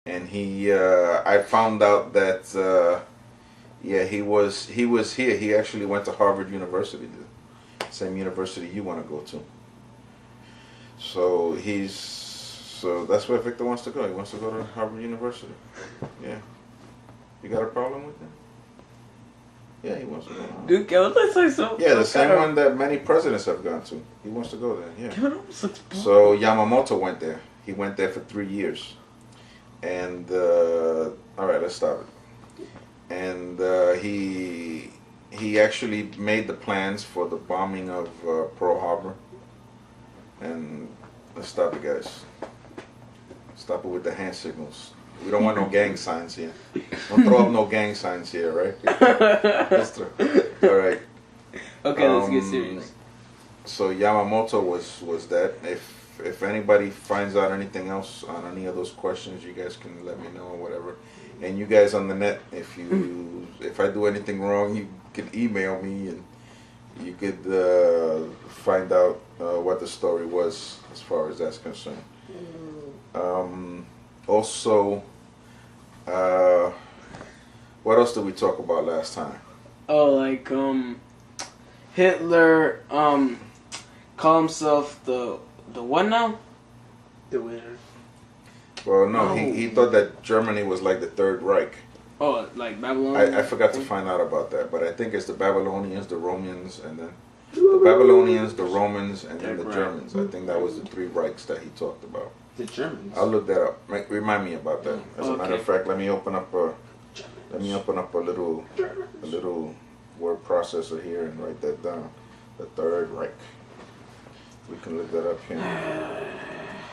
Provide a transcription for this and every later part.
and I found out that yeah, he was here. He actually went to Harvard University, the same university you want to go to. So that's where Victor wants to go. He wants to go to Harvard University. Yeah. You got a problem with that? Yeah, he wants to go. Dude, Kevin looks like some. Yeah, the same one that many presidents have gone to. He wants to go there. Yeah. Kevin almost looks bald. So Yamamoto went there. He went there for 3 years. And all right, let's stop it. And he actually made the plans for the bombing of Pearl Harbor. And let's stop it, guys. Stop it with the hand signals. We don't want no gang signs here. Don't throw up no gang signs here, right? All right. Okay, let's get serious. So Yamamoto was that. If anybody finds out anything else on any of those questions, you guys can let me know or whatever. And you guys on the net, if I do anything wrong, you can email me and you could find out what the story was as far as that's concerned. Also, what else did we talk about last time? Oh, like Hitler call himself the what now? The winner. Well, no, he thought that Germany was like the Third Reich. Oh, like Babylon. I forgot to find out about that, but I think it's the Babylonians, the Romans, and then the Babylonians, the Romans, and then the Germans. I think that was the three Reichs that he talked about. The Germans. I'll look that up. Remind me about that. As a matter of fact, let me open up a little word processor here and write that down. The Third Reich. We can look that up here.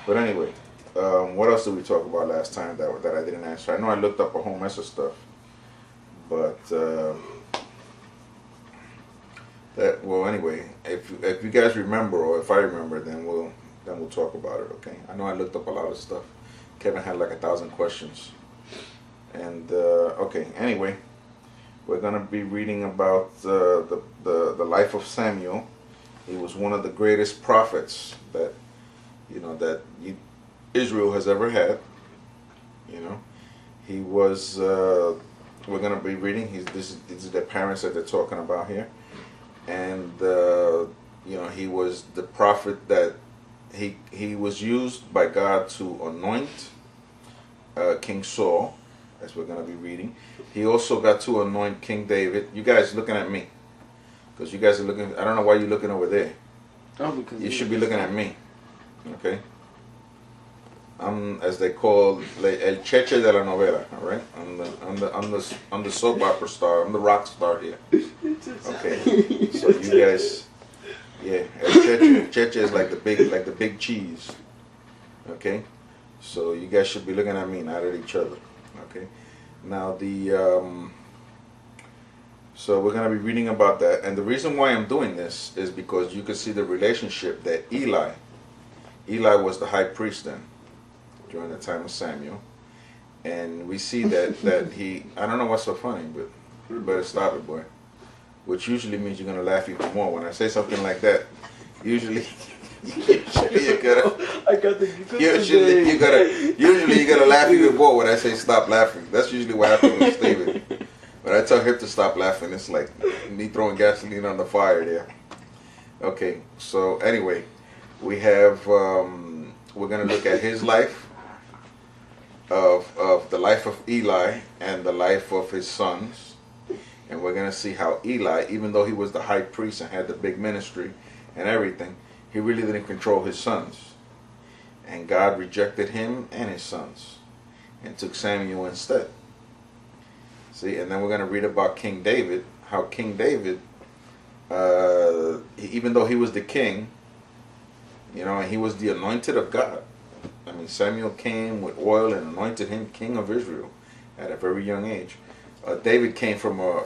But anyway, what else did we talk about last time that I didn't answer? I know I looked up a whole mess of stuff, but anyway, if you guys remember or if I remember, then we'll talk about it. Okay? I know I looked up a lot of stuff. Kevin had like 1,000 questions, and okay. Anyway, we're gonna be reading about the life of Samuel. He was one of the greatest prophets that Israel has ever had. He was. We're gonna be reading. These are the parents that they're talking about here, and he was the prophet that he was used by God to anoint King Saul, as we're gonna be reading. He also got to anoint King David. You guys looking at me, because you guys are looking. I don't know why you're looking over there. Oh, because you should be looking at me. Okay. I'm, as they call, el cheche de la novela. All right. I'm the soap opera star. I'm the rock star here. Okay. So you guys, yeah, el cheche is like the big cheese. Okay. So you guys should be looking at me, not at each other. Okay. Now so we're going to be reading about that, and the reason why I'm doing this is because you can see the relationship that Eli was the high priest then during the time of Samuel, and we see that he, I don't know what's so funny, but you better stop it, boy, which usually means you're going to laugh even more when I say something like that. Usually you gotta laugh even more when I say stop laughing. That's usually what happens with Steven. When I tell him to stop laughing, it's like me throwing gasoline on the fire there. Okay, so anyway, we have, we're going to look at his life, of the life of Eli and the life of his sons. And we're going to see how Eli, even though he was the high priest and had the big ministry and everything, he really didn't control his sons. And God rejected him and his sons and took Samuel instead. See, and then we're going to read about King David, how King David, even though he was the king, and he was the anointed of God. I mean, Samuel came with oil and anointed him king of Israel at a very young age. David came from a,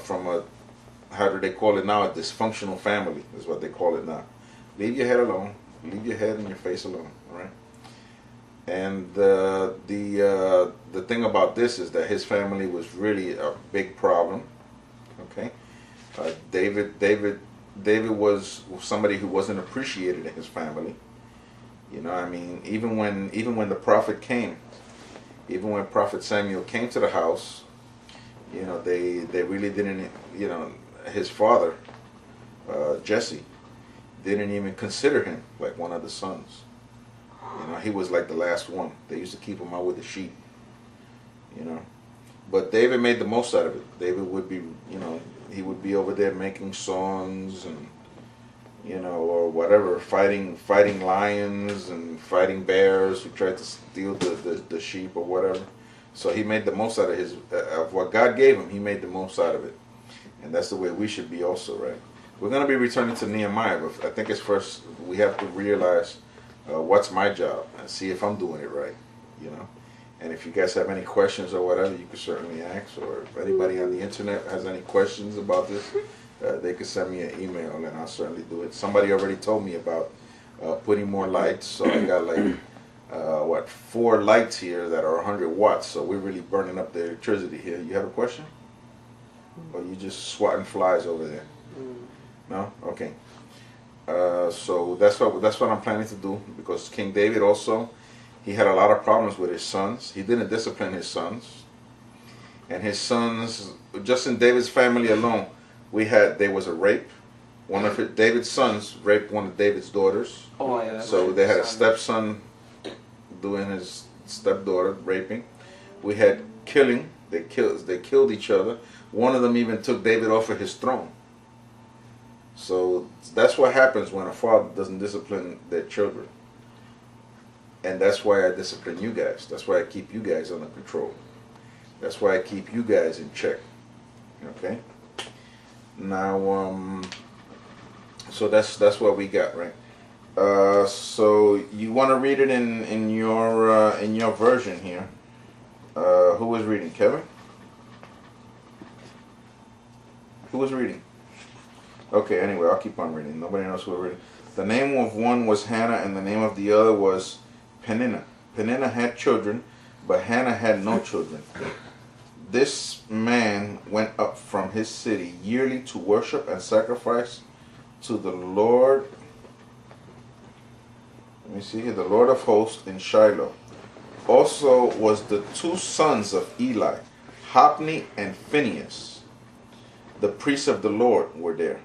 how do they call it now, a dysfunctional family is what they call it now. Leave your head alone. Leave your head and your face alone, all right? And the thing about this is that his family was really a big problem. Okay, David was somebody who wasn't appreciated in his family. I mean, even when the prophet came, Even when Prophet Samuel came to the house, they really didn't, his father, Jesse, didn't even consider him like one of the sons. He was like the last one. They used to keep him out with the sheep. But David made the most out of it. David would be, he would be over there making songs and, or whatever, fighting lions and fighting bears who tried to steal the sheep or whatever. So he made the most out of what God gave him. He made the most out of it. And that's the way we should be also, right? We're going to be returning to Nehemiah, but I think it's first we have to realize what's my job and see if I'm doing it right, And if you guys have any questions or whatever, you can certainly ask. Or if anybody on the internet has any questions about this, they can send me an email and I'll certainly do it. Somebody already told me about putting more lights, so I got like 4 lights here that are 100 watts. So we're really burning up the electricity here. You have a question? Or you just swatting flies over there? No? Okay. So that's what I'm planning to do, because King David also, he had a lot of problems with his sons. He didn't discipline his sons. And his sons, just in David's family alone, there was a rape. One of David's sons raped one of David's daughters. Oh yeah. So they had a stepson doing his stepdaughter, raping. We had killing. They killed each other. One of them even took David off of his throne. So that's what happens when a father doesn't discipline their children. And that's why I discipline you guys. That's why I keep you guys under control. That's why I keep you guys in check. Okay? Now, so that's what we got, right? So you want to read it in your version here. Who was reading? Kevin? Who was reading? Okay, anyway, I'll keep on reading. Nobody knows who was reading. The name of one was Hannah, and the name of the other was Peninnah. Peninnah had children, but Hannah had no children. This man went up from his city yearly to worship and sacrifice to the Lord. Let me see here. The Lord of hosts in Shiloh. Also was the 2 sons of Eli, Hophni and Phinehas. The priests of the Lord were there.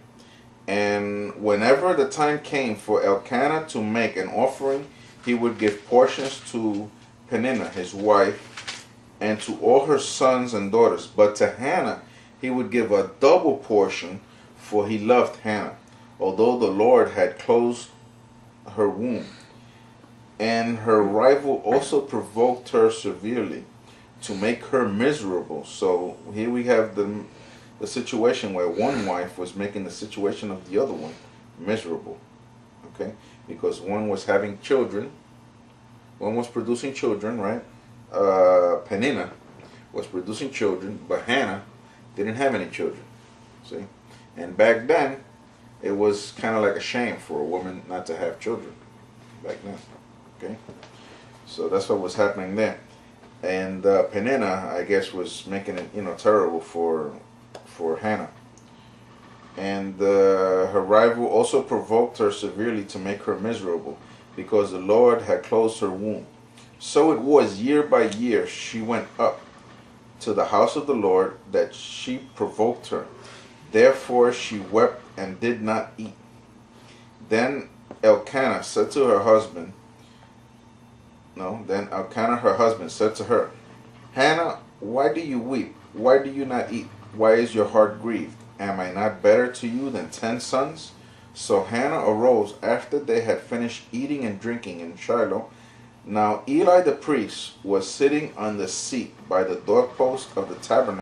And whenever the time came for Elkanah to make an offering, he would give portions to Peninnah, his wife, and to all her sons and daughters. But to Hannah he would give a double portion, for he loved Hannah, although the Lord had closed her womb. And her rival also provoked her severely to make her miserable. So here we have the situation where one wife was making the situation of the other one miserable. Okay? Because one was having children, one was producing children, right? Peninnah was producing children, but Hannah didn't have any children. See? And back then, it was kind of like a shame for a woman not to have children. Back then. Okay? So that's what was happening there. And Peninnah, I guess, was making it, terrible for Hannah. And her rival also provoked her severely to make her miserable, because the Lord had closed her womb. So it was year by year she went up to the house of the Lord, that she provoked her. Therefore she wept and did not eat. Then Elkanah said to her husband, Then Elkanah her husband said to her, Hannah, why do you weep? Why do you not eat? Why is your heart grieved? Am I not better to you than 10 sons? So Hannah arose after they had finished eating and drinking in Shiloh. Now Eli the priest was sitting on the seat by the doorpost of the tabernacle.